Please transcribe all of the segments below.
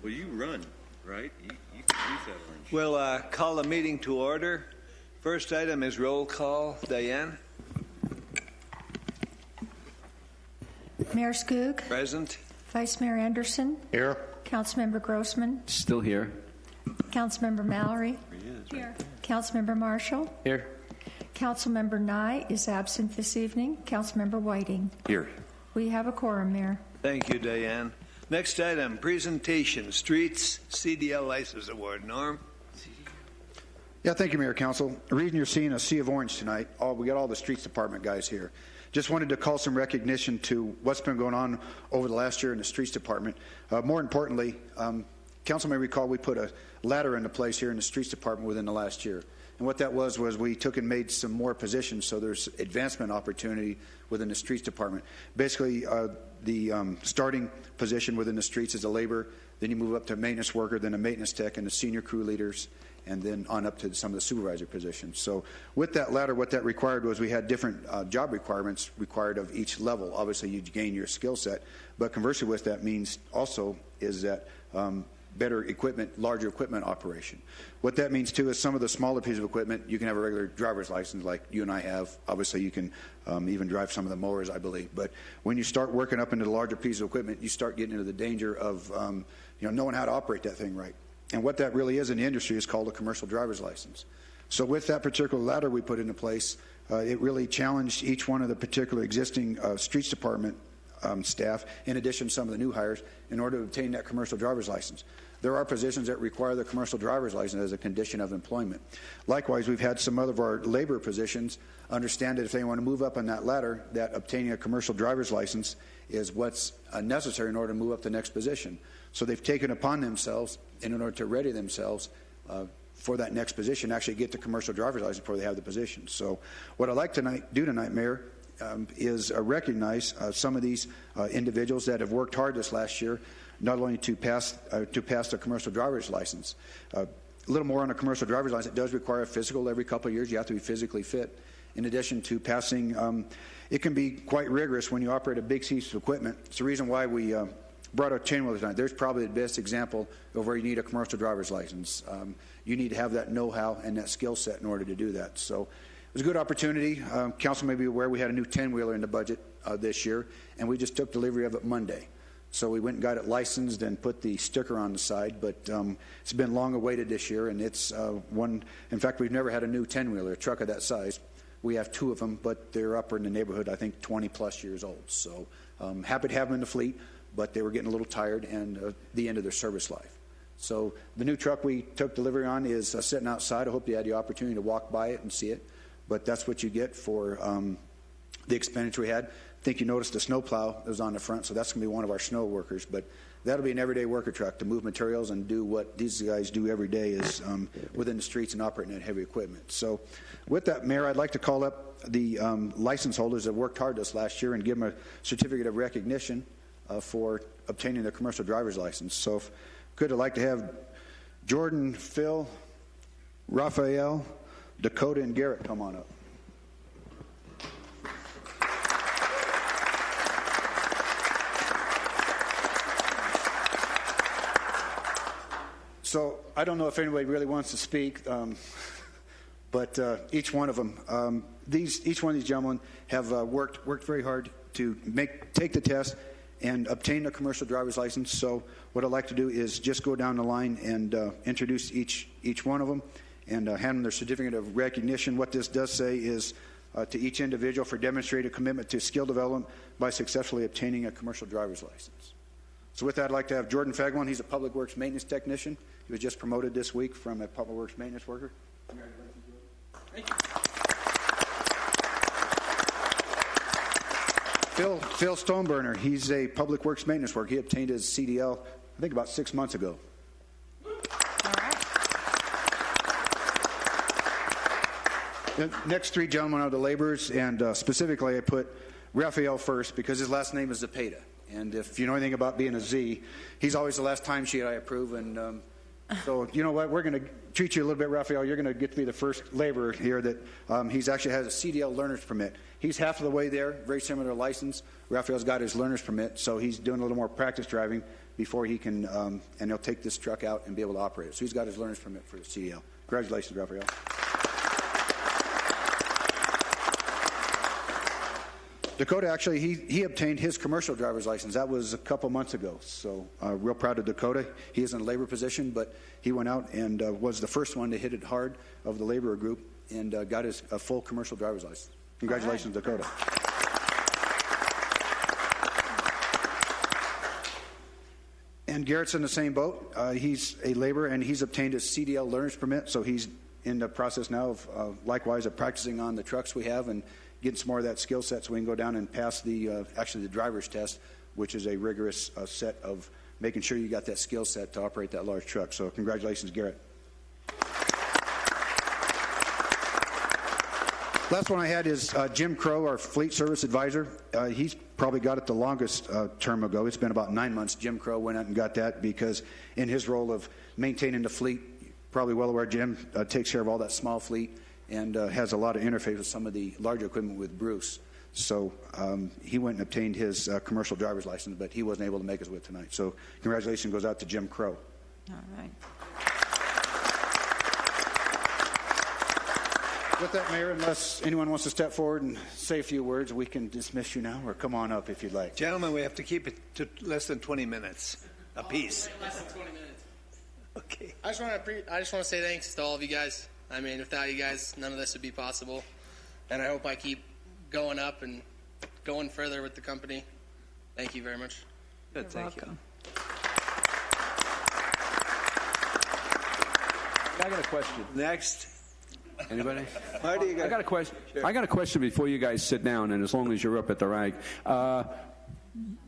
Well, you run, right? You can use that orange. We'll call the meeting to order. First item is roll call. Diane? Mayor Skoog. Present. Vice Mayor Anderson. Here. Councilmember Grossman. Still here. Councilmember Mallory. Here. Councilmember Marshall. Here. Councilmember Nye is absent this evening. Councilmember Whiting. Here. We have a quorum, Mayor. Thank you, Diane. Next item, presentation, Streets CDL License Award. Norm? Yeah, thank you, Mayor Council. The reason you're seeing a sea of orange tonight, we got all the Streets Department guys here. Just wanted to call some recognition to what's been going on over the last year in the Streets Department. More importantly, Council may recall we put a ladder into place here in the Streets Department within the last year. And what that was we took and made some more positions so there's advancement opportunity within the Streets Department. Basically, the starting position within the streets is a laborer, then you move up to maintenance worker, then a maintenance tech, and the senior crew leaders, and then on up to some of the supervisor positions. So with that ladder, what that required was we had different job requirements required of each level. Obviously, you gain your skill set, but conversely with that means also is that better equipment, larger equipment operation. What that means too is some of the smaller pieces of equipment, you can have a regular driver's license like you and I have. Obviously you can even drive some of the mowers, I believe. But when you start working up into the larger pieces of equipment, you start getting into the danger of knowing how to operate that thing right. And what that really is in the industry is called a commercial driver's license. So with that particular ladder we put into place, it really challenged each one of the particular existing Streets Department staff, in addition to some of the new hires, in order to obtain that commercial driver's license. There are positions that require the commercial driver's license as a condition of employment. Likewise, we've had some of our labor positions understand that if they want to move up on that ladder, that obtaining a commercial driver's license is what's necessary in order to move up the next position. So they've taken upon themselves, in order to ready themselves for that next position, actually get the commercial driver's license before they have the position. So what I'd like to do tonight, Mayor, is recognize some of these individuals that have worked hard this last year, not only to pass the commercial driver's license. A little more on a commercial driver's license. It does require a physical every couple of years. You have to be physically fit. In addition to passing, it can be quite rigorous when you operate a big piece of equipment. It's the reason why we brought a chain wheel tonight. There's probably the best example of where you need a commercial driver's license. You need to have that know-how and that skill set in order to do that. So it was a good opportunity. Council may be aware we had a new 10-wheeler in the budget this year, and we just took delivery of it Monday. So we went and got it licensed and put the sticker on the side, but it's been long awaited this year, and it's one. In fact, we've never had a new 10-wheeler, a truck of that size. We have two of them, but they're up in the neighborhood, I think, 20-plus years old. So happy to have them in the fleet, but they were getting a little tired and the end of their service life. So the new truck we took delivery on is sitting outside. I hope you had the opportunity to walk by it and see it, but that's what you get for the expenditure we had. I think you noticed the snow plow that was on the front, so that's going to be one of our snow workers. But that'll be an everyday worker truck to move materials and do what these guys do every day is within the streets and operating that heavy equipment. So with that, Mayor, I'd like to call up the license holders that worked hard this last year and give them a certificate of recognition for obtaining their commercial driver's license. So if could, I'd like to have Jordan, Phil, Raphael, Dakota, and Garrett come on up. So I don't know if anybody really wants to speak, but each one of them, each one of these gentlemen have worked very hard to take the test and obtain a commercial driver's license. So what I'd like to do is just go down the line and introduce each one of them and hand them their certificate of recognition. What this does say is to each individual for demonstrated commitment to skill development by successfully obtaining a commercial driver's license. So with that, I'd like to have Jordan Faglon. He's a public works maintenance technician. He was just promoted this week from a public works maintenance worker. Congratulations, Jordan. Thank you. Phil Stoneburner. He's a public works maintenance worker. He obtained his CDL, I think, about 6 months ago. All right. The next three gentlemen are the laborers, and specifically I put Raphael first because his last name is Zepeda. And if you know anything about being a Z, he's always the last timesheet I approve. And so, you know what, we're going to treat you a little bit, Raphael. You're going to get to be the first laborer here that he's actually has a CDL learner's permit. He's half of the way there, very similar to license. Raphael's got his learner's permit, so he's doing a little more practice driving before he can, and he'll take this truck out and be able to operate it. So he's got his learner's permit for the CDL. Congratulations, Raphael. Dakota, actually, he obtained his commercial driver's license. That was a couple months ago. So real proud of Dakota. He is in a labor position, but he went out and was the first one to hit it hard of the laborer group and got his full commercial driver's license. Congratulations, Dakota. And Garrett's in the same boat. He's a laborer, and he's obtained his CDL learner's permit, so he's in the process now of likewise of practicing on the trucks we have and getting some more of that skill set so we can go down and pass the driver's test, which is a rigorous set of making sure you got that skill set to operate that large truck. So congratulations, Garrett. Last one I had is Jim Crow, our fleet service advisor. He's probably got it the longest term ago. It's been about 9 months. Jim Crow went out and got that because in his role of maintaining the fleet, probably well aware, Jim takes care of all that small fleet and has a lot of interface with some of the larger equipment with Bruce. So he went and obtained his commercial driver's license, but he wasn't able to make his way tonight. So congratulations goes out to Jim Crow. All right. With that, Mayor, unless anyone wants to step forward and say a few words, we can dismiss you now, or come on up if you'd like. Gentlemen, we have to keep it to less than 20 minutes apiece. Less than 20 minutes. Okay. I just want to say thanks to all of you guys. I mean, without you guys, none of this would be possible. And I hope I keep going up and going further with the company. Thank you very much. Good, thank you. I got a question. Next. Anybody? Marty, I got a question. Sure. I got a question before you guys sit down, and as long as you're up at the rank.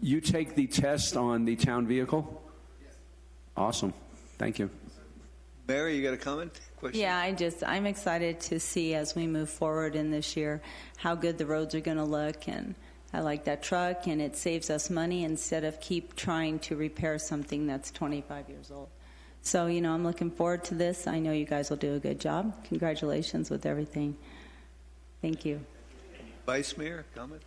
You take the test on the town vehicle? Yes. Awesome. Thank you. Mary, you got a comment? Question? Yeah, I'm excited to see as we move forward in this year how good the roads are going to look, and I like that truck, and it saves us money instead of keep trying to repair something that's 25 years old. So, I'm looking forward to this. I know you guys will do a good job. Congratulations with everything. Thank you. Vice Mayor, comment?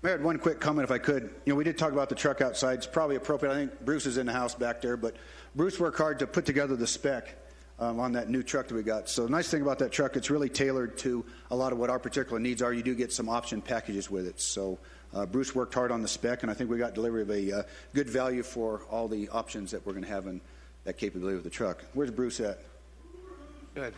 Mayor, I had one quick comment if I could. We did talk about the truck outside. It's probably appropriate. I think Bruce is in the house back there, but Bruce worked hard to put together the spec on that new truck that we got. So the nice thing about that truck, it's really tailored to a lot of what our particular needs are. You do get some option packages with it. So Bruce worked hard on the spec, and I think we got delivery of a good value for all the options that we're going to have in that capability with the truck. Where's Bruce at? Good.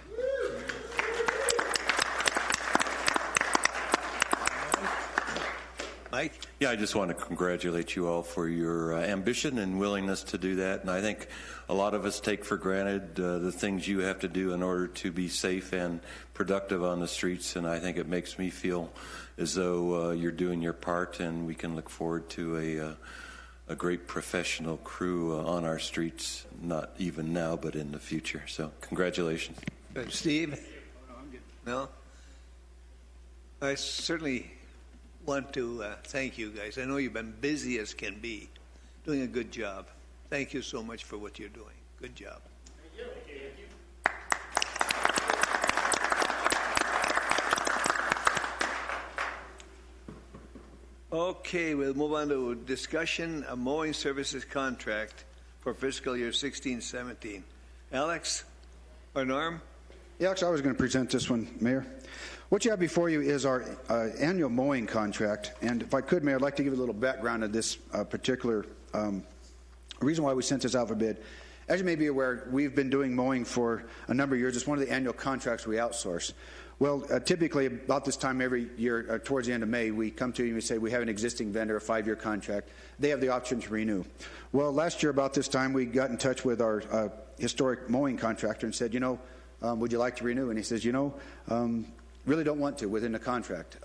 Mike? Yeah, I just want to congratulate you all for your ambition and willingness to do that. And I think a lot of us take for granted the things you have to do in order to be safe and productive on the streets. And I think it makes me feel as though you're doing your part, and we can look forward to a great professional crew on our streets, not even now, but in the future. So congratulations. Good. Steve? No? I certainly want to thank you guys. I know you've been busy as can be, doing a good job. Thank you so much for what you're doing. Good job. Okay, we'll move on to discussion of mowing services contract for fiscal year 16-17. Alex or Norm? Yeah, actually, I was going to present this one, Mayor. What you have before you is our annual mowing contract. And if I could, Mayor, I'd like to give you a little background of this particular reason why we sent this out for bid. As you may be aware, we've been doing mowing for a number of years. It's one of the annual contracts we outsource. Well, typically about this time every year, towards the end of May, we come to you and we say we have an existing vendor, a 5-year contract. They have the option to renew. Well, last year about this time, we got in touch with our historic mowing contractor and said, would you like to renew? And he says, really don't want to within the contract.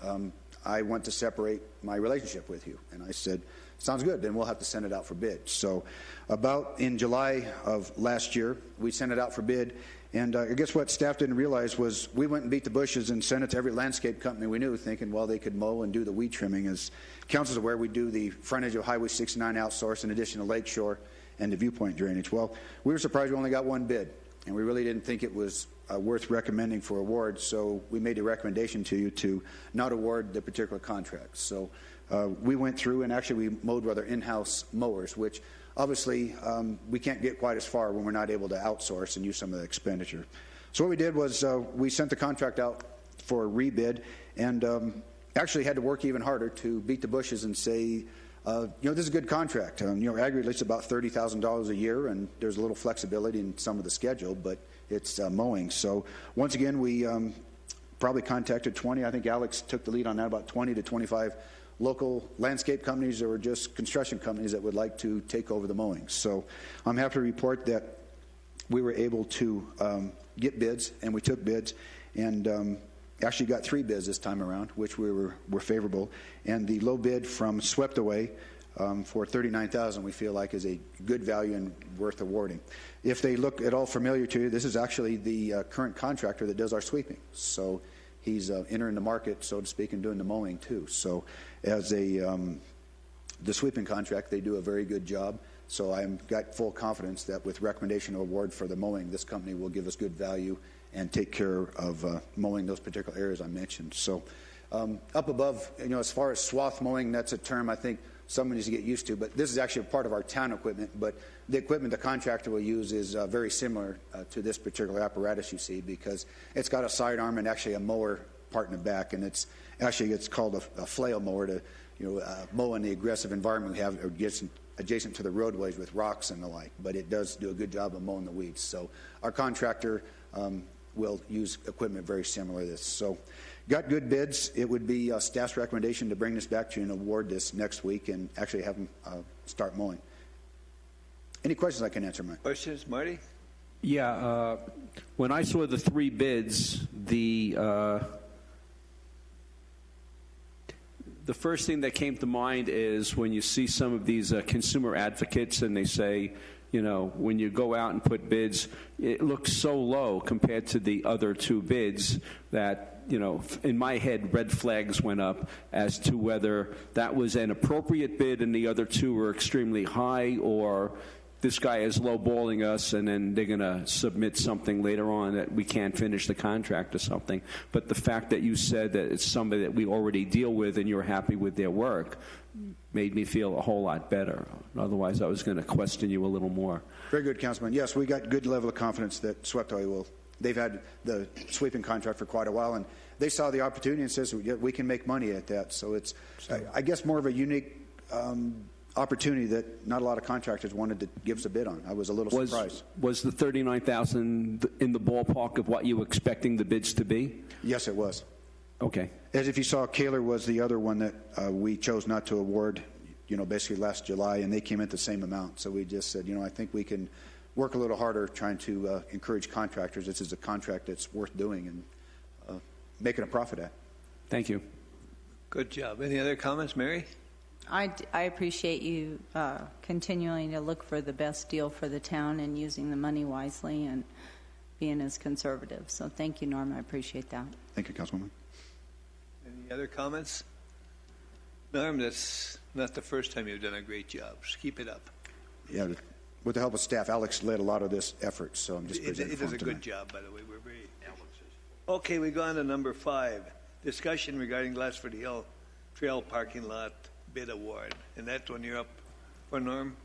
I want to separate my relationship with you. And I said, sounds good. Then we'll have to send it out for bid. So about in July of last year, we sent it out for bid. And I guess what staff didn't realize was we went and beat the bushes and sent it to every landscape company we knew, thinking, well, they could mow and do the weed trimming. As council's aware, we do the frontage of Highway 69 outsource in addition to Lakeshore and the viewpoint drainage. Well, we were surprised we only got one bid, and we really didn't think it was worth recommending for award, so we made a recommendation to you to not award the particular contract. So we went through and actually we mowed with our in-house mowers, which obviously we can't get quite as far when we're not able to outsource and use some of the expenditure. So what we did was we sent the contract out for a rebid and actually had to work even harder to beat the bushes and say, this is a good contract. Aggregate it's about $30,000 a year, and there's a little flexibility in some of the schedule, but it's mowing. So once again, we probably contacted 20. I think Alex took the lead on that, about 20 to 25 local landscape companies or just construction companies that would like to take over the mowing. So I'm happy to report that we were able to get bids, and we took bids, and actually got 3 bids this time around, which were favorable. And the low bid from Swept Away for $39,000 we feel like is a good value and worth awarding. If they look at all familiar to you, this is actually the current contractor that does our sweeping. So he's entering the market, so to speak, and doing the mowing too. So as the sweeping contract, they do a very good job. So I've got full confidence that with recommendation of award for the mowing, this company will give us good value and take care of mowing those particular areas I mentioned. So up above, as far as swath mowing, that's a term I think someone needs to get used to, but this is actually a part of our town equipment, but the equipment the contractor will use is very similar to this particular apparatus you see, because it's got a sidearm and actually a mower part in the back, and it's called a flail mower to mow in the aggressive environment we have adjacent to the roadways with rocks and the like, but it does do a good job of mowing the weeds. So our contractor will use equipment very similar to this. So got good bids. It would be staff's recommendation to bring this back to you and award this next week and actually have them start mowing. Any questions I can answer, Mike? Questions, Marty? Yeah, when I saw the 3 bids, the first thing that came to mind is when you see some of these consumer advocates and they say, when you go out and put bids, it looks so low compared to the other 2 bids that, in my head, red flags went up as to whether that was an appropriate bid and the other 2 were extremely high, or this guy is lowballing us and then they're going to submit something later on that we can't finish the contract or something. But the fact that you said that it's somebody that we already deal with and you're happy with their work made me feel a whole lot better. Otherwise, I was going to question you a little more. Very good, Councilman. Yes, we got good level of confidence that Swept Away will. They've had the sweeping contract for quite a while, and they saw the opportunity and says we can make money at that. So it's, I guess, more of a unique opportunity that not a lot of contractors wanted to give us a bid on. I was a little surprised. Was the $39,000 in the ballpark of what you were expecting the bids to be? Yes, it was. Okay. As if you saw, Kaler was the other one that we chose not to award, basically last July, and they came at the same amount. So we just said, I think we can work a little harder trying to encourage contractors. This is a contract that's worth doing and making a profit at. Thank you. Good job. Any other comments, Mary? I appreciate you continuing to look for the best deal for the town and using the money wisely and being as conservative. So thank you, Norm. I appreciate that. Thank you, Councilwoman. Any other comments? Norm, that's not the first time you've done a great job. Just keep it up. Yeah, with the help of staff, Alex led a lot of this effort, so I'm just presenting It does a good job, by the way. We're very... Okay, we go on to number 5. Discussion regarding Glassford Hill Trail Parking Lot bid award. And that's when you're up for, Norm?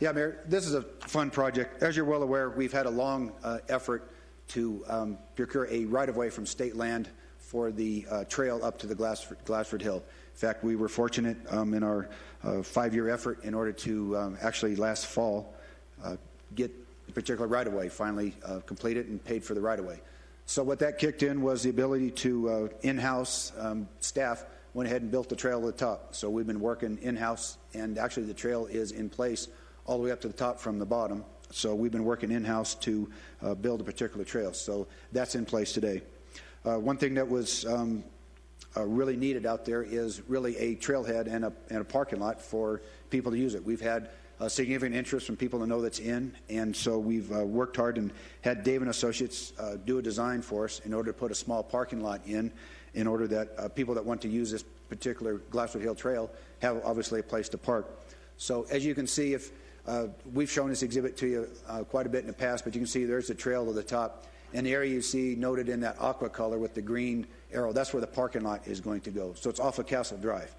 Yeah, Mayor, this is a fun project. As you're well aware, we've had a long effort to procure a right-of-way from state land for the trail up to the Glassford Hill. In fact, we were fortunate in our 5-year effort in order to actually last fall get the particular right-of-way finally completed and paid for the right-of-way. So what that kicked in was the ability to in-house staff went ahead and built the trail to the top. So we've been working in-house, and actually the trail is in place all the way up to the top from the bottom. So we've been working in-house to build a particular trail. So that's in place today. One thing that was really needed out there is really a trailhead and a parking lot for people to use it. We've had significant interest from people to know that's in, and so we've worked hard and had Dave & Associates do a design for us in order to put a small parking lot in order that people that want to use this particular Glassford Hill Trail have obviously a place to park. So as you can see, if we've shown this exhibit to you quite a bit in the past, but you can see there's the trail to the top. And the area you see noted in that aqua color with the green arrow, that's where the parking lot is going to go. So it's off of Castle Drive.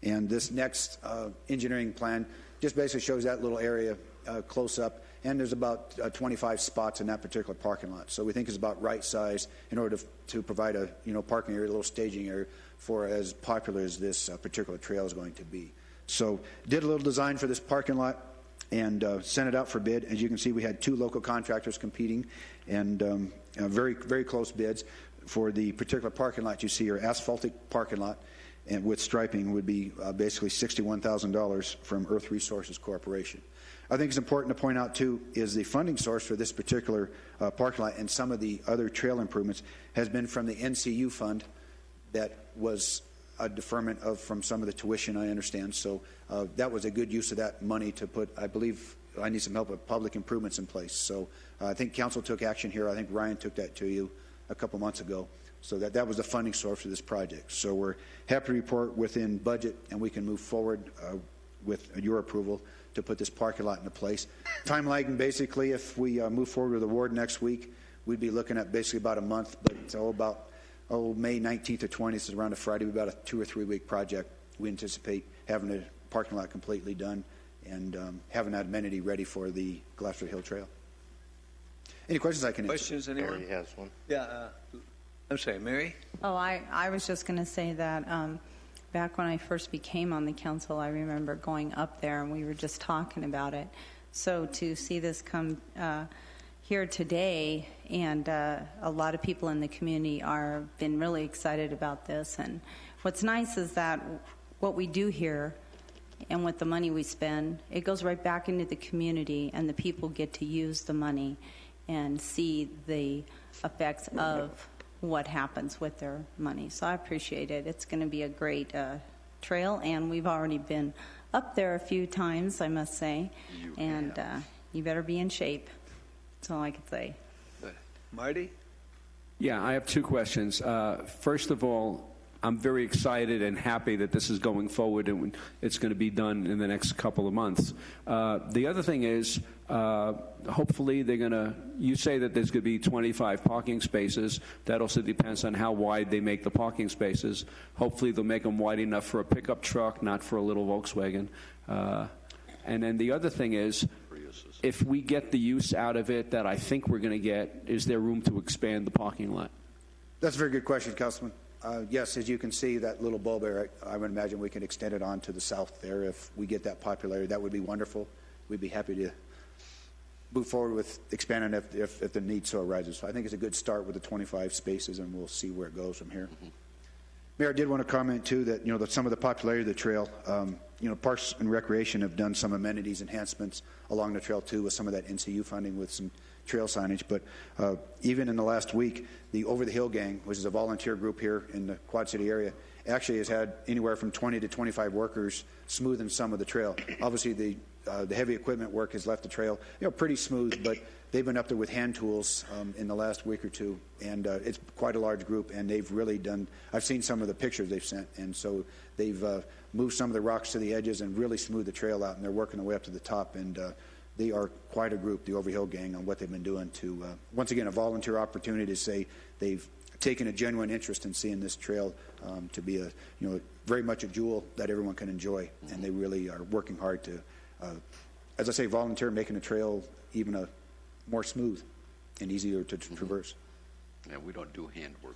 And this next engineering plan just basically shows that little area close up. And there's about 25 spots in that particular parking lot. So we think it's about right size in order to provide a parking area, a little staging area for as popular as this particular trail is going to be. So did a little design for this parking lot and sent it out for bid. As you can see, we had 2 local contractors competing and very, very close bids. For the particular parking lot you see here, asphaltic parking lot and with striping would be basically $61,000 from Earth Resources Corporation. I think it's important to point out, too, is the funding source for this particular parking lot and some of the other trail improvements has been from the NCU fund that was a deferment from some of the tuition, I understand. So that was a good use of that money to put, I believe, I need some help with public improvements in place. So I think council took action here. I think Ryan took that to you a couple months ago. So that was the funding source for this project. So we're happy to report within budget, and we can move forward with your approval to put this parking lot into place. Time lagging, basically, if we move forward with the award next week, we'd be looking at basically about a month, but May 19th or 20th is around a Friday, about a 2 or 3 week project. We anticipate having the parking lot completely done and having that amenity ready for the Gloucester Hill Trail. Any questions I can answer? Questions, anyone? Mary has one. Yeah, I'm sorry, Mary? Oh, I was just going to say that back when I first became on the council, I remember going up there and we were just talking about it. So to see this come here today, and a lot of people in the community are been really excited about this. And what's nice is that what we do here and with the money we spend, it goes right back into the community, and the people get to use the money and see the effects of what happens with their money. So I appreciate it. It's going to be a great trail, and we've already been up there a few times, I must say. You better be in shape. That's all I can say. Good. Marty? Yeah, I have 2 questions. First of all, I'm very excited and happy that this is going forward and it's going to be done in the next couple of months. The other thing is, hopefully they're going to, you say that there's going to be 25 parking spaces. That also depends on how wide they make the parking spaces. Hopefully they'll make them wide enough for a pickup truck, not for a little Volkswagen. And then the other thing is, if we get the use out of it that I think we're going to get, is there room to expand the parking lot? That's a very good question, Councilman. Yes, as you can see, that little bulb area, I would imagine we can extend it on to the south there. If we get that popularity, that would be wonderful. We'd be happy to move forward with expanding if the need so arises. So I think it's a good start with the 25 spaces, and we'll see where it goes from here. Mm-hmm. Mayor, I did want to comment, too, that, that some of the popularity of the trail, Parks and Recreation have done some amenities enhancements along the trail, too, with some of that NCU funding with some trail signage. But even in the last week, the Over the Hill Gang, which is a volunteer group here in the Quad City area, actually has had anywhere from 20 to 25 workers smoothing some of the trail. Obviously, the heavy equipment work has left the trail pretty smooth, but they've been up there with hand tools in the last week or two, and it's quite a large group, and they've really done, I've seen some of the pictures they've sent, and so they've moved some of the rocks to the edges and really smoothed the trail out, and they're working their way up to the top, and they are quite a group, the Overhill Gang, on what they've been doing to, once again, a volunteer opportunity to say they've taken a genuine interest in seeing this trail to be very much a jewel that everyone can enjoy, and they really are working hard to, as I say, volunteer, making the trail even more smooth and easier to traverse. Yeah, we don't do handwork.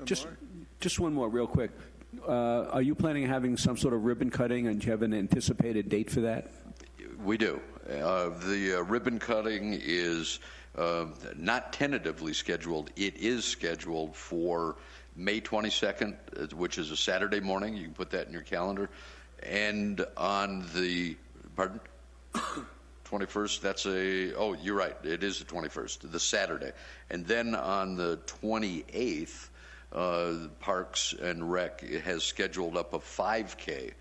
Just one more real quick. Are you planning on having some sort of ribbon cutting, and do you have an anticipated date for that? We do. The ribbon cutting is not tentatively scheduled. It is scheduled for May 22nd, which is a Saturday morning. You can put that in your calendar. And on the, 21st, you're right. It is the 21st, the Saturday. And then on the 28th, Parks and Rec has scheduled up a 5K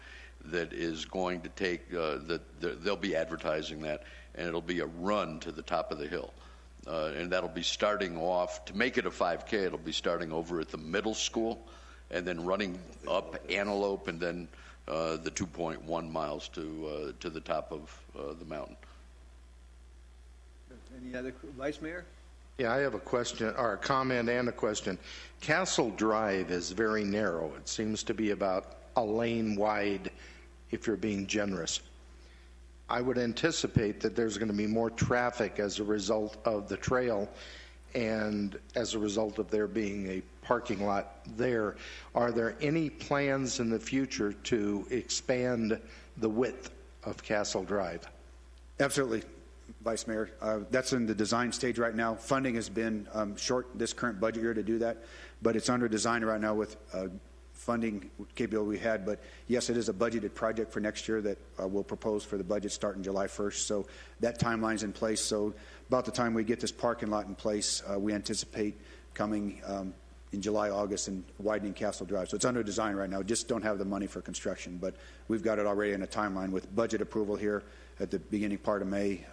that is going to take, they'll be advertising that, and it'll be a run to the top of the hill. And that'll be starting off, to make it a 5K, it'll be starting over at the middle school and then running up Antelope and then the 2.1 miles to the top of the mountain. Any other, Vice Mayor? Yeah, I have a question, or a comment and a question. Castle Drive is very narrow. It seems to be about a lane wide if you're being generous. I would anticipate that there's going to be more traffic as a result of the trail and as a result of there being a parking lot there. Are there any plans in the future to expand the width of Castle Drive? Absolutely, Vice Mayor. That's in the design stage right now. Funding has been short this current budget year to do that, but it's under design right now with funding capability we had. But yes, it is a budgeted project for next year that we'll propose for the budget starting July 1st. So that timeline's in place. So about the time we get this parking lot in place, we anticipate coming in July, August, and widening Castle Drive. So it's under design right now. Just don't have the money for construction, but we've got it already in a timeline with budget approval here at the beginning part of May.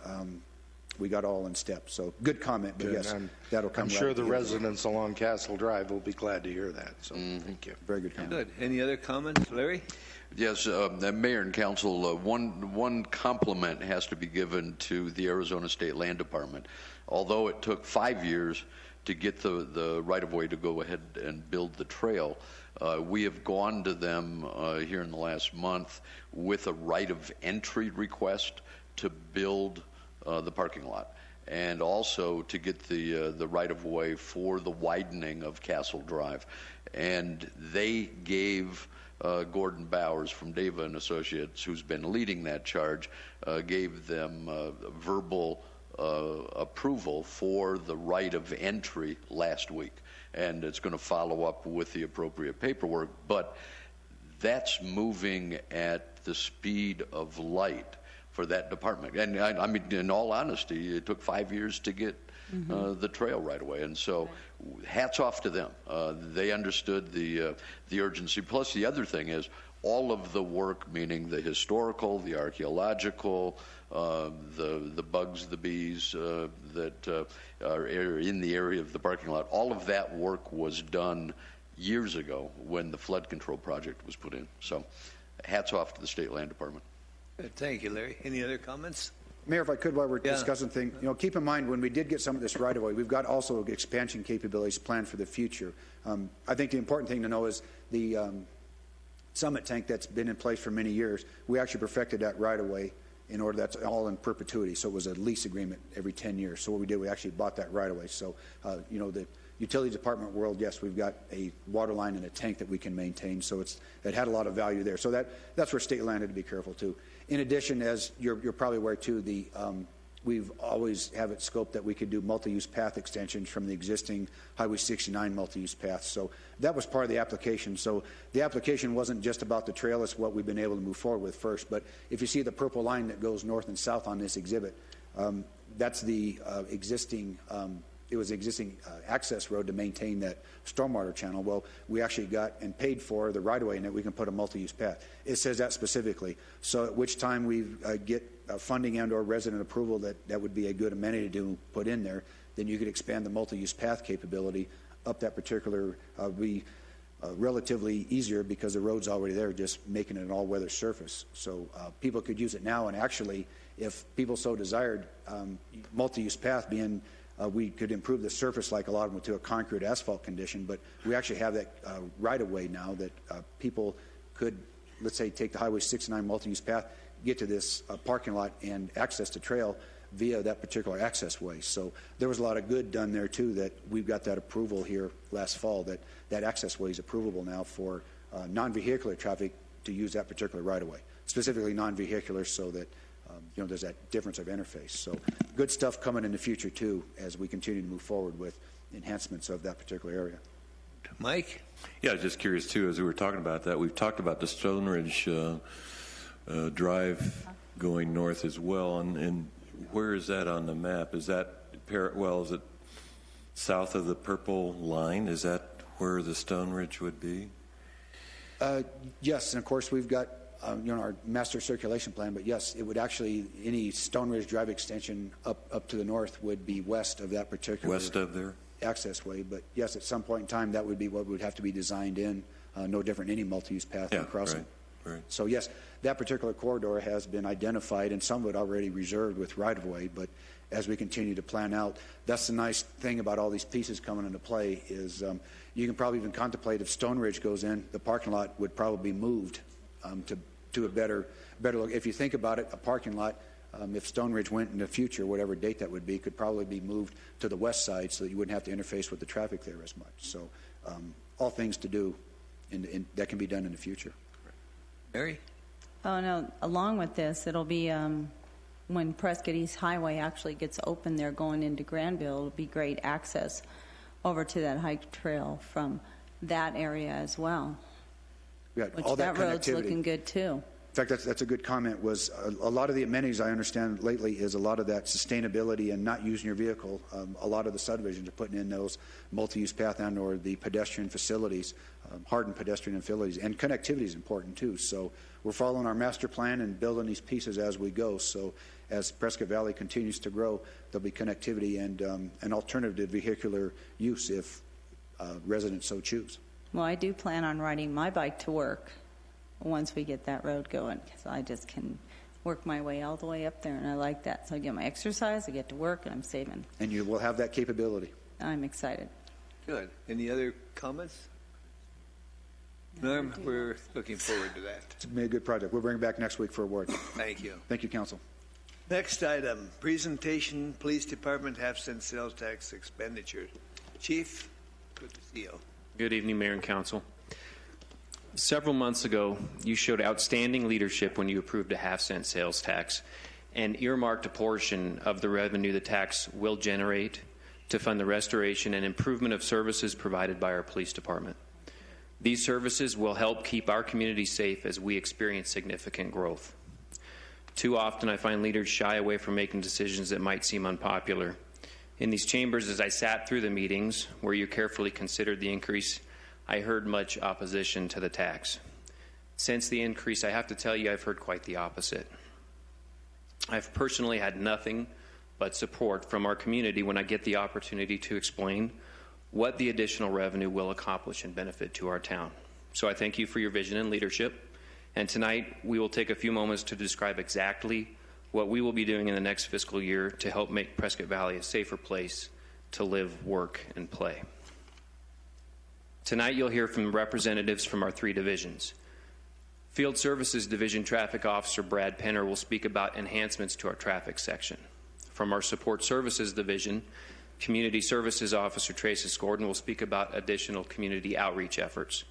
We got all in step. So good comment, but yes, that'll come. I'm sure the residents along Castle Drive will be glad to hear that. So thank you. Very good comment. Good. Any other comments, Larry? Yes, the Mayor and Council, one compliment has to be given to the Arizona State Land Department. Although it took 5 years to get the right-of-way to go ahead and build the trail, we have gone to them here in the last month with a right-of-entry request to build the parking lot, and also to get the right-of-way for the widening of Castle Drive. And they gave Gordon Bowers from Dava and Associates, who's been leading that charge, gave them verbal approval for the right of entry last week. And it's going to follow up with the appropriate paperwork. But that's moving at the speed of light for that department. And I mean, in all honesty, it took 5 years to get the trail right away. And so hats off to them. They understood the urgency. Plus, the other thing is all of the work, meaning the historical, the archaeological, the bugs, the bees that are in the area of the parking lot, all of that work was done years ago when the flood control project was put in. So hats off to the State Land Department. Thank you, Larry. Any other comments? Mayor, if I could, while we're discussing things, keep in mind when we did get some of this right away, we've got also expansion capabilities planned for the future. I think the important thing to know is the summit tank that's been in place for many years, we actually perfected that right away in order that's all in perpetuity. So it was a lease agreement every 10 years. So what we did, we actually bought that right away. So, the utility department world, yes, we've got a water line and a tank that we can maintain. So it had a lot of value there. So that's where state land had to be careful too. In addition, as you're probably aware too, we've always have it scoped that we could do multi-use path extensions from the existing Highway 69 multi-use paths. So that was part of the application. So the application wasn't just about the trail, it's what we've been able to move forward with first. But if you see the purple line that goes north and south on this exhibit, that's the existing access road to maintain that stormwater channel. Well, we actually got and paid for the right-of-way in it. We can put a multi-use path. It says that specifically. So at which time we get funding and or resident approval that would be a good amenity to put in there, then you could expand the multi-use path capability up that particular, relatively easier because the road's already there, just making it an all-weather surface. So people could use it now, and actually, if people so desired, multi-use path being we could improve the surface like a lot of them to a concrete asphalt condition, but we actually have that right-of-way now that people could, let's say, take the Highway 69 multi-use path, get to this parking lot and access the trail via that particular access way. So there was a lot of good done there, too, that we've got that approval here last fall, that access way is approvable now for non-vehicular traffic to use that particular right-of-way, specifically non-vehicular, so that there's that difference of interface. So good stuff coming in the future, too, as we continue to move forward with enhancements of that particular area. Mike? Yeah, I was just curious, too, as we were talking about that. We've talked about the Stone Ridge Drive going north as well. And where is that on the map? Is that, is it south of the purple line? Is that where the Stone Ridge would be? Yes, and of course we've got our master circulation plan, but yes, it would actually, any Stone Ridge Drive extension up to the north would be west of that particular west of there access way. But yes, at some point in time, that would be what would have to be designed in, no different than any multi-use path or crossing. Right. So yes, that particular corridor has been identified, and some of it already reserved with right-of-way. But as we continue to plan out, that's the nice thing about all these pieces coming into play is you can probably even contemplate if Stone Ridge goes in, the parking lot would probably be moved to to a better look. If you think about it, a parking lot, if Stone Ridge went in the future, whatever date that would be, could probably be moved to the west side so that you wouldn't have to interface with the traffic there as much. So all things to do that can be done in the future. Mary? Oh, no, along with this, it'll be when Prescott East Highway actually gets open there going into Granville, it'll be great access over to that hike trail from that area as well. We got Which all that road's connectivity. looking good too. In fact, that's a good comment. Was a lot of the amenities I understand lately is a lot of that sustainability and not using your vehicle. A lot of the subdivisions are putting in those multi-use path and/or the pedestrian facilities, hardened pedestrian facilities, and connectivity is important too. So we're following our master plan and building these pieces as we go. So as Prescott Valley continues to grow, there'll be connectivity and an alternative to vehicular use if residents so choose. Well, I do plan on riding my bike to work once we get that road going, because I just can work my way all the way up there, and I like that. So I get my exercise, I get to work, and I'm saving. And you will have that capability. I'm excited. Good. Any other comments? Norm, we're looking forward to that. It's been a good project. We'll bring it back next week for awards. Thank you. Thank you, Council. Next item, presentation, Police Department half-cent sales tax expenditures. Chief, good to see you. Good evening, Mayor and Council. Several months ago, you showed outstanding leadership when you approved a half-cent sales tax and earmarked a portion of the revenue the tax will generate to fund the restoration and improvement of services provided by our police department. These services will help keep our community safe as we experience significant growth. Too often, I find leaders shy away from making decisions that might seem unpopular. In these chambers, as I sat through the meetings where you carefully considered the increase, I heard much opposition to the tax. Since the increase, I have to tell you, I've heard quite the opposite. I've personally had nothing but support from our community when I get the opportunity to explain what the additional revenue will accomplish and benefit to our town. So I thank you for your vision and leadership. And tonight, we will take a few moments to describe exactly what we will be doing in the next fiscal year to help make Prescott Valley a safer place to live, work, and play. Tonight, you'll hear from representatives from our three divisions. Field Services Division Traffic Officer Brad Penner will speak about enhancements to our traffic section. From our Support Services Division, Community Services Officer Tracy Gordon will speak about additional community outreach efforts.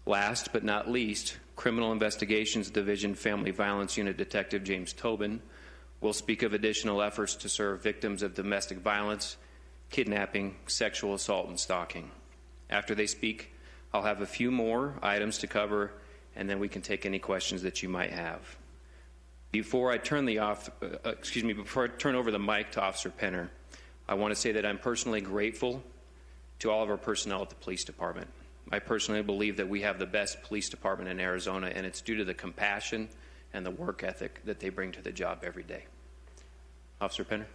Last but not least, Criminal Investigations Division Family Violence Unit Detective James Tobin will speak of additional efforts to serve victims of domestic violence, kidnapping, sexual assault, and stalking. After they speak, I'll have a few more items to cover, and then we can take any questions that you might have. Before I turn over the mic to Officer Penner, I want to say that I'm personally grateful to all of our personnel at the police department. I personally believe that we have the best police department in Arizona, and it's due to the compassion and the work ethic that they bring to the job every day. Officer Penner.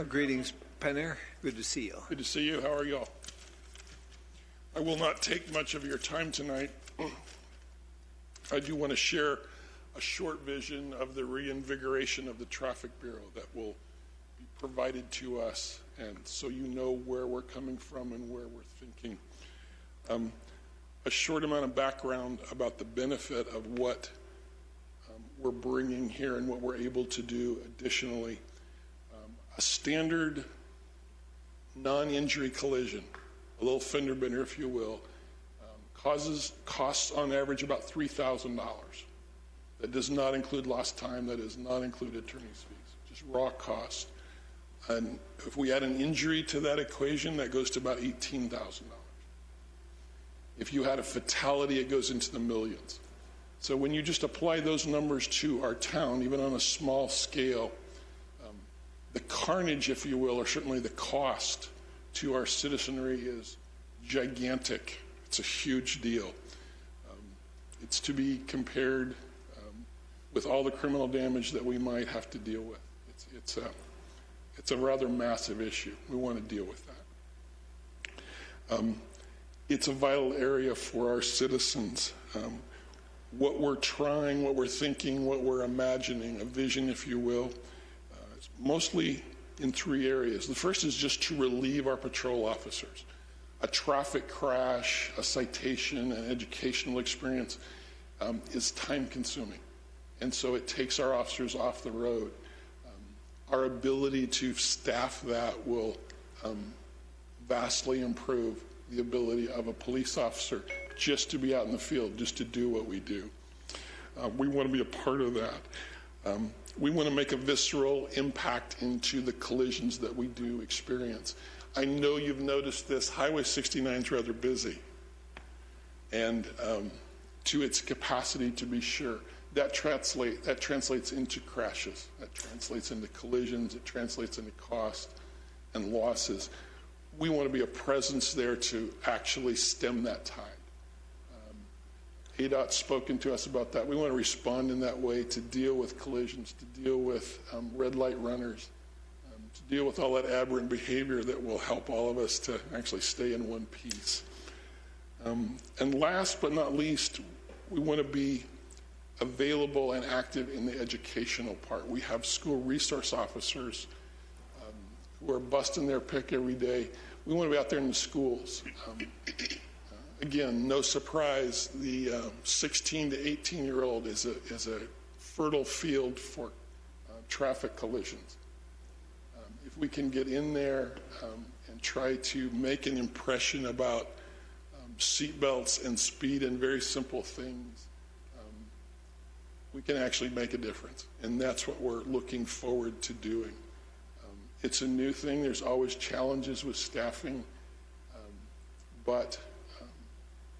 Greetings, Penner. Good to see you. Good to see you. How are y'all? I will not take much of your time tonight. I do want to share a short vision of the reinvigoration of the Traffic Bureau that will be provided to us, and so you know where we're coming from and where we're thinking. A short amount of background about the benefit of what we're bringing here and what we're able to do additionally. A standard non-injury collision, a little fender bender, if you will, costs on average about $3,000. That does not include lost time. That does not include attorney's fees, just raw cost. And if we add an injury to that equation, that goes to about $18,000. If you had a fatality, it goes into the millions. So when you just apply those numbers to our town, even on a small scale, the carnage, if you will, or certainly the cost to our citizenry is gigantic. It's a huge deal. It's to be compared with all the criminal damage that we might have to deal with. It's a rather massive issue. We want to deal with that. It's a vital area for our citizens. What we're trying, what we're thinking, what we're imagining, a vision, if you will, is mostly in 3 areas. The first is just to relieve our patrol officers. A traffic crash, a citation, an educational experience is time consuming. And so it takes our officers off the road. Our ability to staff that will vastly improve the ability of a police officer just to be out in the field, just to do what we do. We want to be a part of that. We want to make a visceral impact into the collisions that we do experience. I know you've noticed this. Highway 69 is rather busy, and to its capacity, to be sure. That translates into crashes. That translates into collisions. It translates into cost and losses. We want to be a presence there to actually stem that tide. ADOT's spoken to us about that. We want to respond in that way to deal with collisions, to deal with red light runners, to deal with all that aberrant behavior that will help all of us to actually stay in one piece. And last but not least, we want to be available and active in the educational part. We have school resource officers who are busting their pick every day. We want to be out there in the schools. Again, no surprise, the 16 to 18-year-old is a fertile field for traffic collisions. If we can get in there and try to make an impression about seatbelts and speed and very simple things, we can actually make a difference. And that's what we're looking forward to doing. It's a new thing. There's always challenges with staffing, but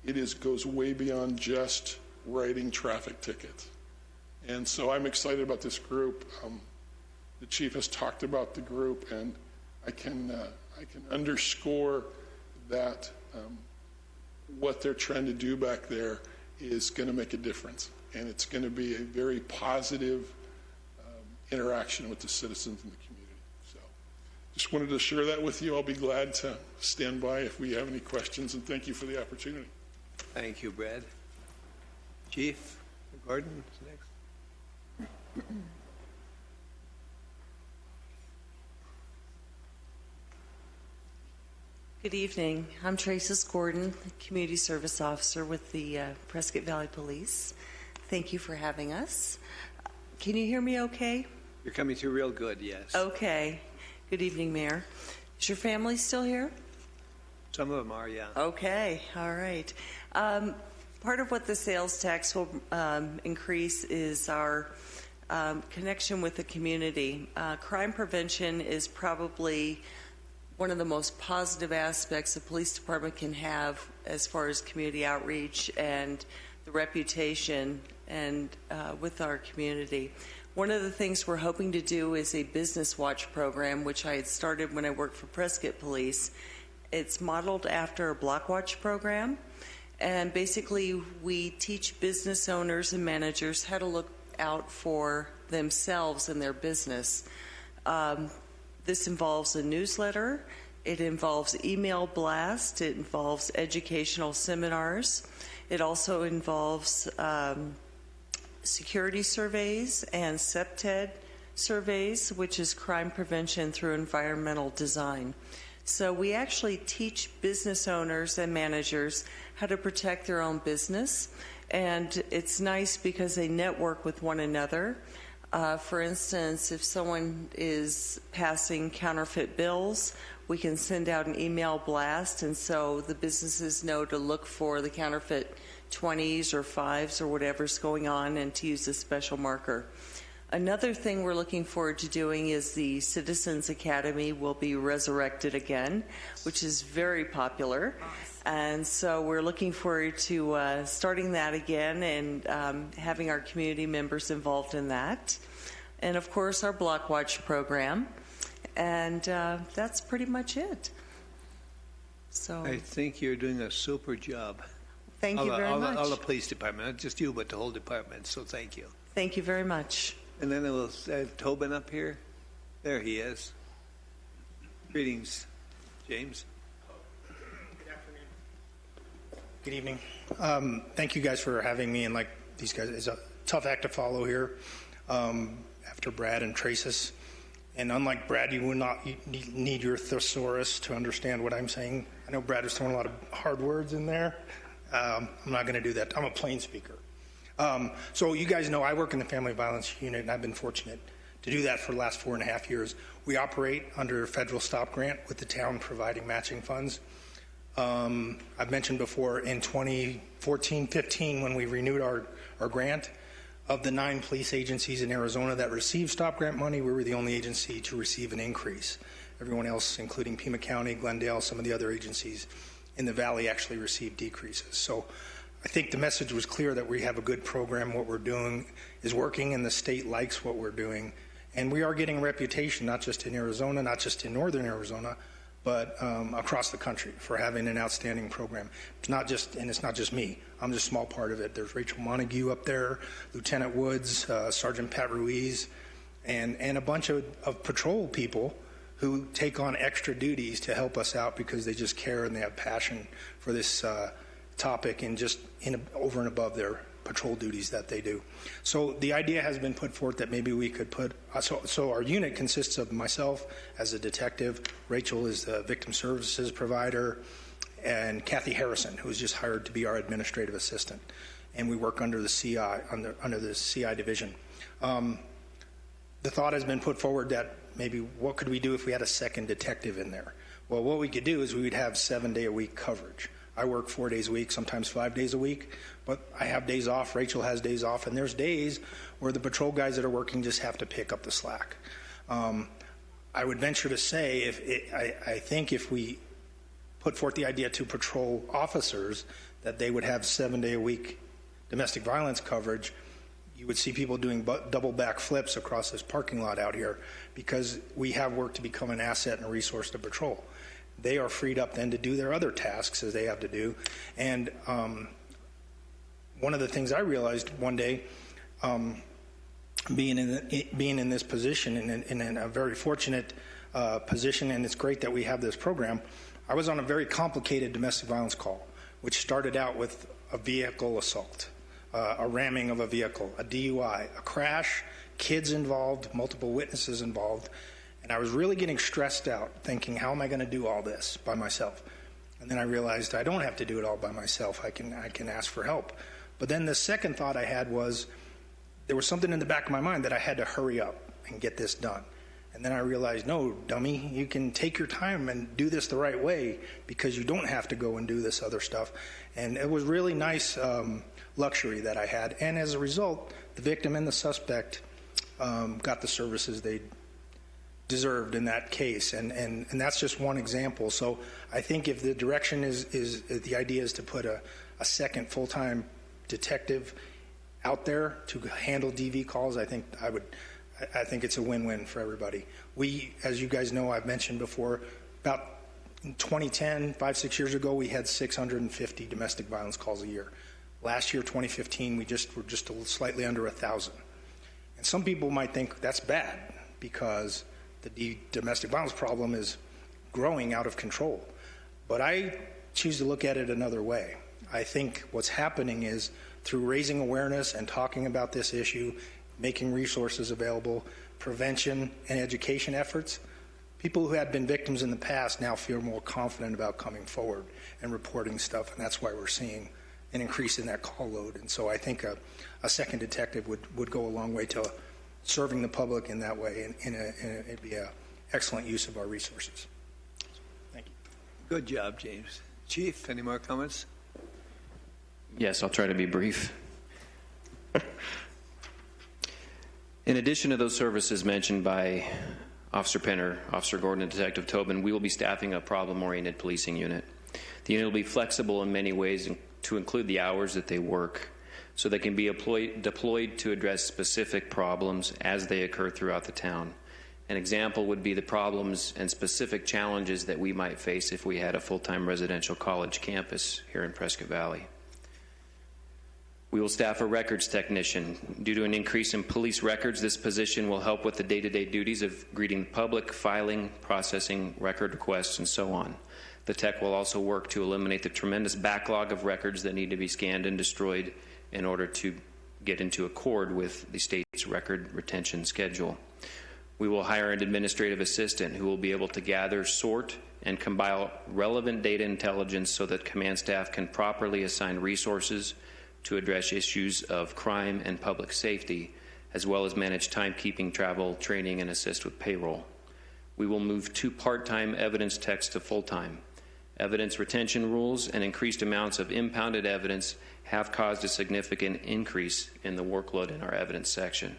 it goes way beyond just writing traffic tickets. And so I'm excited about this group. The chief has talked about the group, and I can underscore that what they're trying to do back there is going to make a difference. And it's going to be a very positive interaction with the citizens in the community. So just wanted to share that with you. I'll be glad to stand by if we have any questions, and thank you for the opportunity. Thank you, Brad. Chief Gordon is next. Good evening. I'm Traces Gordon, Community Service Officer with the Prescott Valley Police. Thank you for having us. Can you hear me okay? You're coming through real good, yes. Okay. Good evening, Mayor. Is your family still here? Some of them are, yeah. Okay. All right. Part of what the sales tax will increase is our connection with the community. Crime prevention is probably one of the most positive aspects the police department can have as far as community outreach and the reputation and with our community. One of the things we're hoping to do is a business watch program, which I had started when I worked for Prescott Police. It's modeled after a block watch program, and basically we teach business owners and managers how to look out for themselves and their business. This involves a newsletter, it involves email blast, it involves educational seminars, it also involves security surveys and CPTED surveys, which is crime prevention through environmental design. So we actually teach business owners and managers how to protect their own business, and it's nice because they network with one another. For instance, if someone is passing counterfeit bills, we can send out an email blast, and so the businesses know to look for the counterfeit 20s or 5s or whatever's going on and to use a special marker. Another thing we're looking forward to doing is the Citizens Academy will be resurrected again, which is very popular. And so we're looking forward to starting that again and having our community members involved in that. And of course, our Block Watch program. And that's pretty much it. So I think you're doing a super job. Thank you very much. All the police department, not just you, but the whole department. So thank you. Thank you very much. And then we'll have Tobin up here. There he is. Greetings, James. Good evening. Thank you guys for having me. And like these guys, it's a tough act to follow here after Brad and Traces. And unlike Brad, you will not need your thesaurus to understand what I'm saying. I know Brad was throwing a lot of hard words in there. I'm not going to do that. I'm a plain speaker. So you guys know I work in the Family Violence Unit, and I've been fortunate to do that for the last 4.5 years. We operate under a federal stop grant with the town providing matching funds. I've mentioned before in 2014-15 when we renewed our grant, of the 9 police agencies in Arizona that received stop grant money, we were the only agency to receive an increase. Everyone else, including Pima County, Glendale, some of the other agencies in the valley actually received decreases. So I think the message was clear that we have a good program. What we're doing is working, and the state likes what we're doing. And we are getting a reputation, not just in Arizona, not just in northern Arizona, but across the country for having an outstanding program. It's not just me. I'm just a small part of it. There's Rachel Montague up there, Lieutenant Woods, Sergeant Pat Ruiz, and a bunch of patrol people who take on extra duties to help us out because they just care and they have passion for this topic and just over and above their patrol duties that they do. So the idea has been put forth that maybe we could put, so our unit consists of myself as a detective, Rachel is the victim services provider, and Kathy Harrison, who was just hired to be our administrative assistant. And we work under the CI, under the CI division. The thought has been put forward that maybe what could we do if we had a second detective in there? Well, what we could do is we would have 7-day-a-week coverage. I work 4 days a week, sometimes 5 days a week, but I have days off. Rachel has days off, and there's days where the patrol guys that are working just have to pick up the slack. I would venture to say, I think if we put forth the idea to patrol officers that they would have 7-day-a-week domestic violence coverage, you would see people doing double back flips across this parking lot out here because we have work to become an asset and a resource to patrol. They are freed up then to do their other tasks as they have to do. And one of the things I realized one day, being in this position and in a very fortunate position, and it's great that we have this program, I was on a very complicated domestic violence call, which started out with a vehicle assault, a ramming of a vehicle, a DUI, a crash, kids involved, multiple witnesses involved. And I was really getting stressed out, thinking, how am I going to do all this by myself? And then I realized I don't have to do it all by myself. I can ask for help. But then the second thought I had was there was something in the back of my mind that I had to hurry up and get this done. And then I realized, no, dummy, you can take your time and do this the right way because you don't have to go and do this other stuff. And it was really nice luxury that I had. And as a result, the victim and the suspect got the services they deserved in that case, and that's just one example. So I think if the direction is the idea is to put a second full-time detective out there to handle DV calls, I think it's a win-win for everybody. We, as you guys know, I've mentioned before, about in 2010, 5-6 years ago, we had 650 domestic violence calls a year. Last year, 2015, we were just slightly under 1,000. And some people might think that's bad because the domestic violence problem is growing out of control. But I choose to look at it another way. I think what's happening is through raising awareness and talking about this issue, making resources available, prevention and education efforts, people who had been victims in the past now feel more confident about coming forward and reporting stuff, and that's why we're seeing an increase in that call load. And so I think a second detective would go a long way to serving the public in that way, and it'd be an excellent use of our resources. Thank you. Good job, James. Chief, any more comments? Yes, I'll try to be brief. In addition to those services mentioned by Officer Penner, Officer Gordon, and Detective Tobin, we will be staffing a problem-oriented policing unit. The unit will be flexible in many ways to include the hours that they work, so they can be deployed to address specific problems as they occur throughout the town. An example would be the problems and specific challenges that we might face if we had a full-time residential college campus here in Prescott Valley. We will staff a records technician. Due to an increase in police records, this position will help with the day-to-day duties of greeting the public, filing, processing record requests, and so on. The tech will also work to eliminate the tremendous backlog of records that need to be scanned and destroyed in order to get into accord with the state's record retention schedule. We will hire an administrative assistant who will be able to gather, sort, and compile relevant data intelligence so that command staff can properly assign resources to address issues of crime and public safety, as well as manage timekeeping, travel, training, and assist with payroll. We will move 2 part-time evidence techs to full-time. Evidence retention rules and increased amounts of impounded evidence have caused a significant increase in the workload in our evidence section.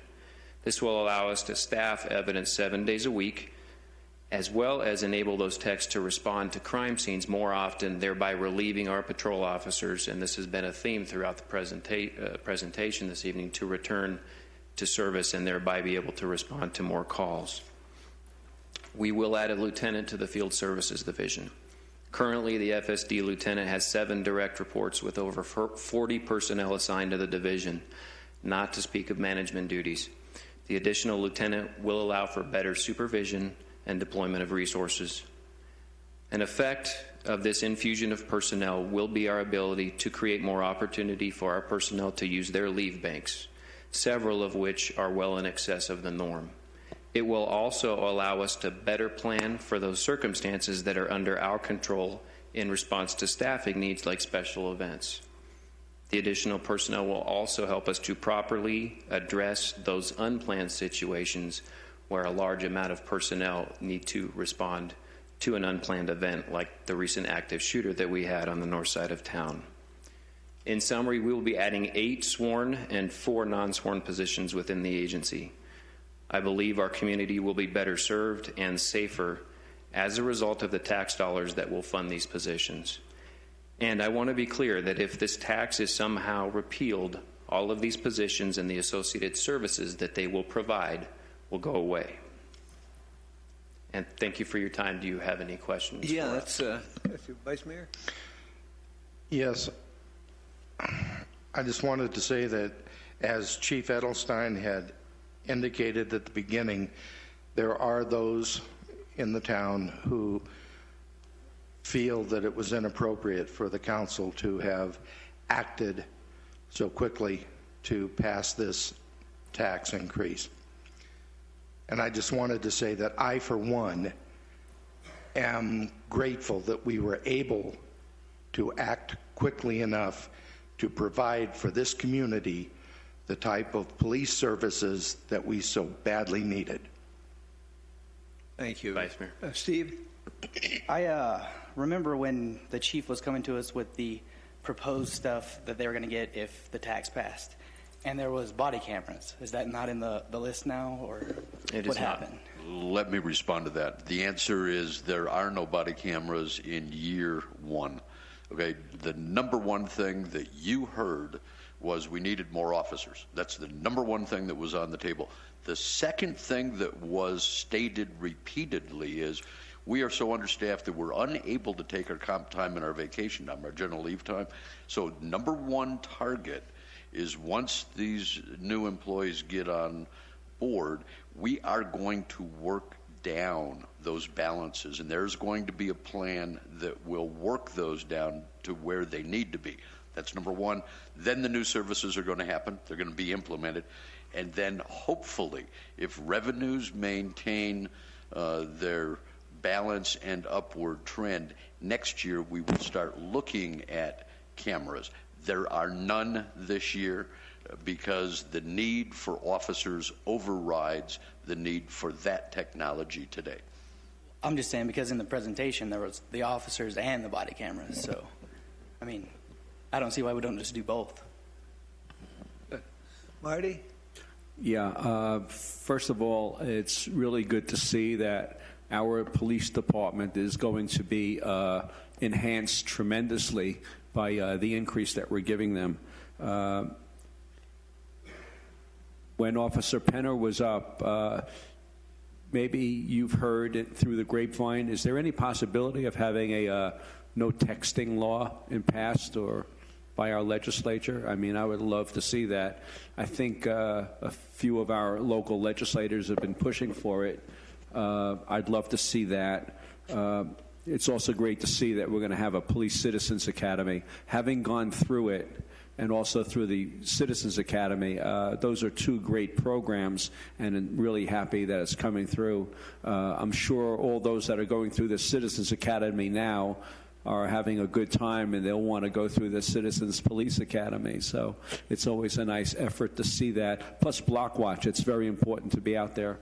This will allow us to staff evidence 7 days a week, as well as enable those techs to respond to crime scenes more often, thereby relieving our patrol officers, and this has been a theme throughout the presentation this evening, to return to service and thereby be able to respond to more calls. We will add a lieutenant to the Field Services Division. Currently, the FSD lieutenant has 7 direct reports with over 40 personnel assigned to the division, not to speak of management duties. The additional lieutenant will allow for better supervision and deployment of resources. An effect of this infusion of personnel will be our ability to create more opportunity for our personnel to use their leave banks, several of which are well in excess of the norm. It will also allow us to better plan for those circumstances that are under our control in response to staffing needs like special events. The additional personnel will also help us to properly address those unplanned situations where a large amount of personnel need to respond to an unplanned event like the recent active shooter that we had on the north side of town. In summary, we will be adding 8 sworn and 4 non-sworn positions within the agency. I believe our community will be better served and safer as a result of the tax dollars that will fund these positions. And I want to be clear that if this tax is somehow repealed, all of these positions and the associated services that they will provide will go away. And thank you for your time. Do you have any questions? Yeah, that's Vice Mayor. Yes. I just wanted to say that as Chief Edelstein had indicated at the beginning, there are those in the town who feel that it was inappropriate for the council to have acted so quickly to pass this tax increase. And I just wanted to say that I, for one, am grateful that we were able to act quickly enough to provide for this community the type of police services that we so badly needed. Thank you. Vice Mayor. Steve? I remember when the chief was coming to us with the proposed stuff that they were going to get if the tax passed. And there was body cameras. Is that not in the list now, or what happened? Let me respond to that. The answer is there are no body cameras in year 1. Okay, the number one thing that you heard was we needed more officers. That's the number one thing that was on the table. The second thing that was stated repeatedly is we are so understaffed that we're unable to take our comp time and our vacation time, our general leave time. So number one target is once these new employees get on board, we are going to work down those balances, and there's going to be a plan that will work those down to where they need to be. That's number one. Then the new services are going to happen. They're going to be implemented. And then hopefully, if revenues maintain their balance and upward trend, next year we will start looking at cameras. There are none this year because the need for officers overrides the need for that technology today. I'm just saying because in the presentation there was the officers and the body cameras. So, I mean, I don't see why we don't just do both. Marty? Yeah, first of all, it's really good to see that our police department is going to be enhanced tremendously by the increase that we're giving them. When Officer Penner was up, maybe you've heard it through the grapevine, is there any possibility of having a no texting law passed or by our legislature? I mean, I would love to see that. I think a few of our local legislators have been pushing for it. I'd love to see that. It's also great to see that we're going to have a police citizens academy. Having gone through it, and also through the Citizens Academy. Those are two great programs, and I'm really happy that it's coming through. I'm sure all those that are going through the Citizens Academy now are having a good time, and they'll want to go through the Citizens Police Academy. So it's always a nice effort to see that. Plus Block Watch, it's very important to be out there.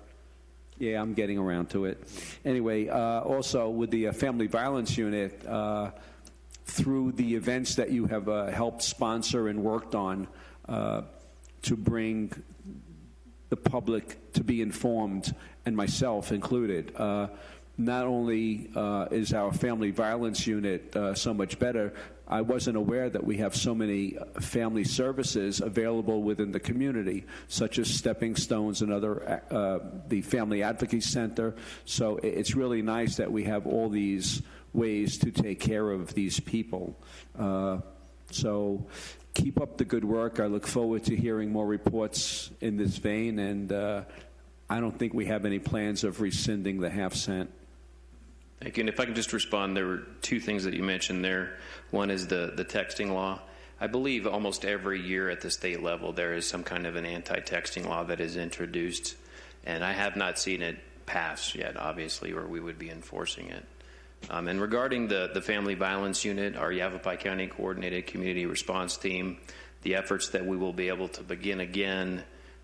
Yeah, I'm getting around to it. Anyway, also with the Family Violence Unit, through the events that you have helped sponsor and worked on to bring the public to be informed, and myself included, not only is our Family Violence Unit so much better, I wasn't aware that we have so many family services available within the community, such as Stepping Stones and other, the Family Advocacy Center. So it's really nice that we have all these ways to take care of these people. So keep up the good work. I look forward to hearing more reports in this vein, and I don't think we have any plans of rescinding the half-cent. Thank you. And if I can just respond, there were two things that you mentioned there. One is the texting law. I believe almost every year at the state level there is some kind of an anti-texting law that is introduced, and I have not seen it pass yet, obviously, or we would be enforcing it. And regarding the Family Violence Unit, our Yavapai County Coordinated Community Response Team, the efforts that we will be able to begin again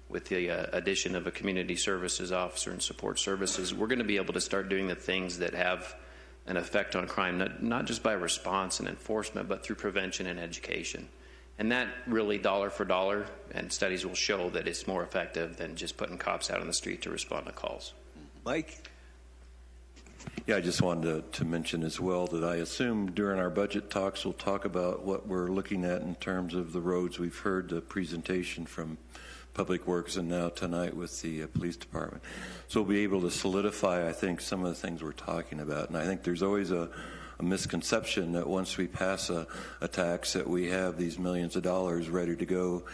with the addition of a community services officer and support services, we're going to be able to start doing the things that have an effect on crime, not just by response and enforcement, but through prevention and education. And that really dollar for dollar, and studies will show that it's more effective than just putting cops out on the street to respond to calls. Mike? Yeah, I just wanted to mention as well that I assume during our budget talks we'll talk about what we're looking at in terms of the roads. We've heard the presentation from Public Works and now tonight with the police department. So we'll be able to solidify, I think, some of the things we're talking about. And I think there's always a misconception that once we pass a tax that we have these millions of dollars ready to go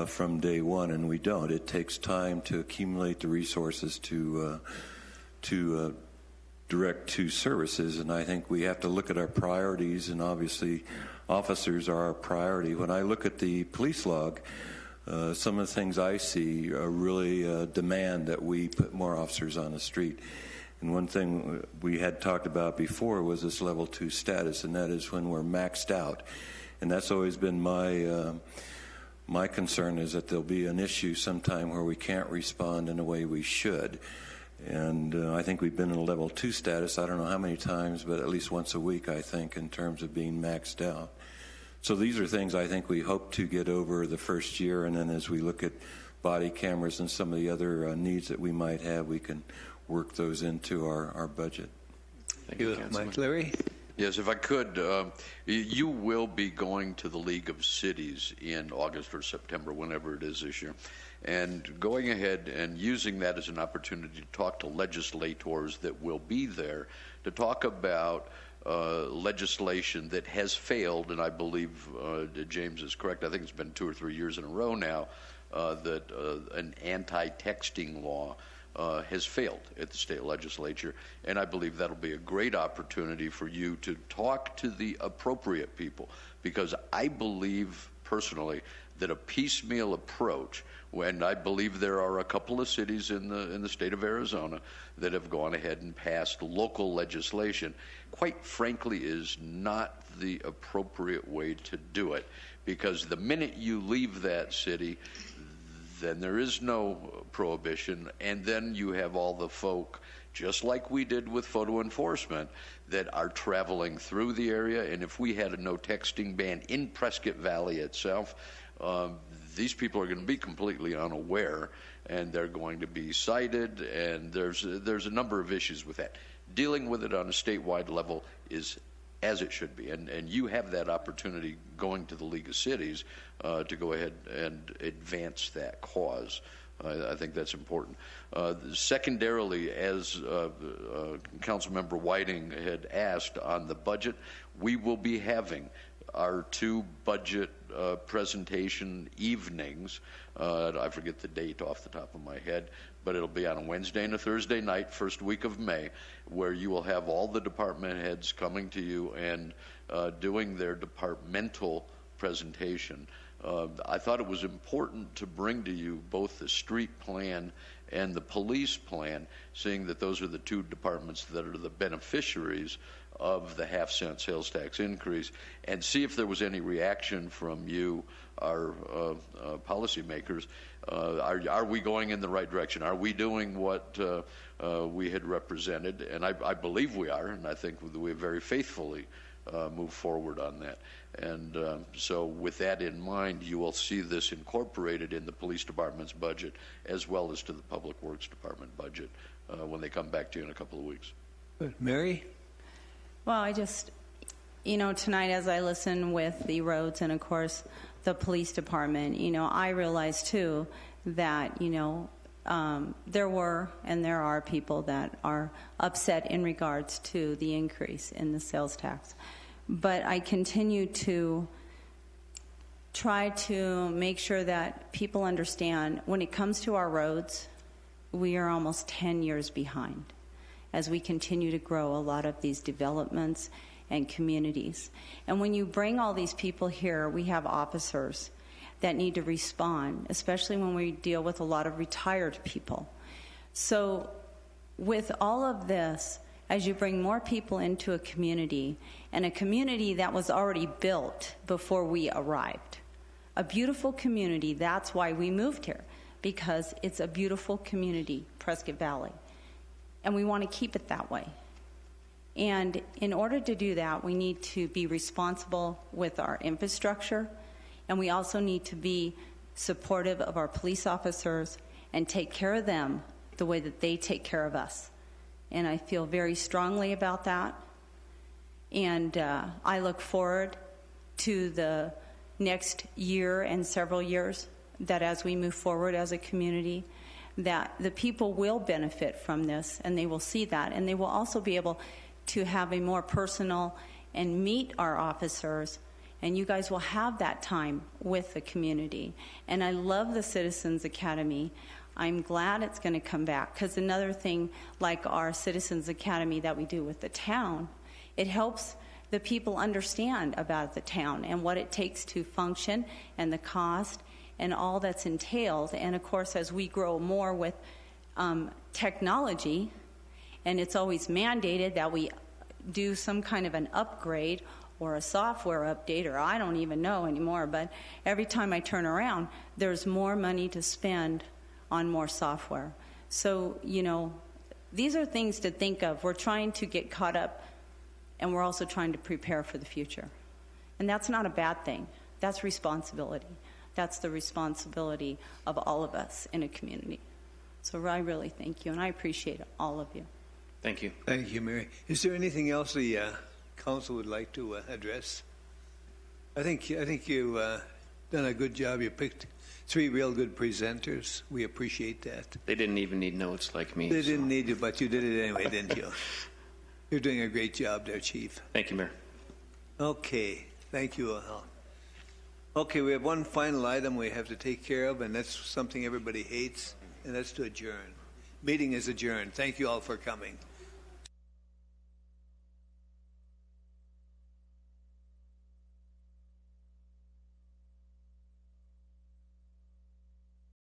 from day one, and we don't. It takes time to accumulate the resources to direct to services, and I think we have to look at our priorities, and obviously officers are our priority. When I look at the police log, some of the things I see really demand that we put more officers on the street. And one thing we had talked about before was this level 2 status, and that is when we're maxed out. And that's always been my concern, is that there'll be an issue sometime where we can't respond in the way we should. And I think we've been in a level 2 status, I don't know how many times, but at least once a week, I think, in terms of being maxed out. So these are things I think we hope to get over the first year, and then as we look at body cameras and some of the other needs that we might have, we can work those into our budget. Thank you, Mike. Larry? Yes, if I could, you will be going to the League of Cities in August or September, whenever it is this year, and going ahead and using that as an opportunity to talk to legislators that will be there to talk about legislation that has failed, and I believe James is correct. I think it's been 2 or 3 years in a row now that an anti-texting law has failed at the state legislature, and I believe that'll be a great opportunity for you to talk to the appropriate people, because I believe personally that a piecemeal approach, when I believe there are a couple of cities in the state of Arizona that have gone ahead and passed local legislation, quite frankly is not the appropriate way to do it, because the minute you leave that city, then there is no prohibition, and then you have all the folk, just like we did with photo enforcement, that are traveling through the area. And if we had a no texting ban in Prescott Valley itself, these people are going to be completely unaware, and they're going to be cited, and there's a number of issues with that. Dealing with it on a statewide level is as it should be, and you have that opportunity going to the League of Cities to go ahead and advance that cause. I think that's important. Secondarily, as Councilmember Whiting had asked on the budget, we will be having our 2 budget presentation evenings. I forget the date off the top of my head, but it'll be on a Wednesday and a Thursday night, first week of May, where you will have all the department heads coming to you and doing their departmental presentation. I thought it was important to bring to you both the street plan and the police plan, seeing that those are the two departments that are the beneficiaries of the half-cent sales tax increase, and see if there was any reaction from you, our policymakers. Are we going in the right direction? Are we doing what we had represented? And I believe we are, and I think we have very faithfully moved forward on that. And so with that in mind, you will see this incorporated in the police department's budget as well as to the public works department budget when they come back to you in a couple of weeks. Good. Mary? Well, I just, tonight as I listen with the roads and, of course, the police department, I realize, too, that, there were and there are people that are upset in regards to the increase in the sales tax. But I continue to try to make sure that people understand when it comes to our roads, we are almost 10 years behind as we continue to grow a lot of these developments and communities. And when you bring all these people here, we have officers that need to respond, especially when we deal with a lot of retired people. So with all of this, as you bring more people into a community, and a community that was already built before we arrived, a beautiful community, that's why we moved here, because it's a beautiful community, Prescott Valley. And we want to keep it that way. And in order to do that, we need to be responsible with our infrastructure, and we also need to be supportive of our police officers and take care of them the way that they take care of us. And I feel very strongly about that. And I look forward to the next year and several years that as we move forward as a community, that the people will benefit from this, and they will see that, and they will also be able to have a more personal and meet our officers, and you guys will have that time with the community. And I love the Citizens Academy. I'm glad it's going to come back, because another thing like our Citizens Academy that we do with the town, it helps the people understand about the town and what it takes to function and the cost and all that's entailed. And of course, as we grow more with technology, and it's always mandated that we do some kind of an upgrade or a software update, or I don't even know anymore, but every time I turn around, there's more money to spend on more software. So, these are things to think of. We're trying to get caught up, and we're also trying to prepare for the future. And that's not a bad thing. That's responsibility. That's the responsibility of all of us in a community. So I really thank you, and I appreciate all of you. Thank you. Thank you, Mary. Is there anything else the council would like to address? I think you've done a good job. You picked 3 real good presenters. We appreciate that. They didn't even need notes like me. They didn't need you, but you did it anyway, didn't you? You're doing a great job there, Chief. Thank you, Mayor. Okay. Thank you, Al. Okay, we have one final item we have to take care of, and that's something everybody hates, and that's to adjourn. Meeting is adjourned. Thank you all for coming.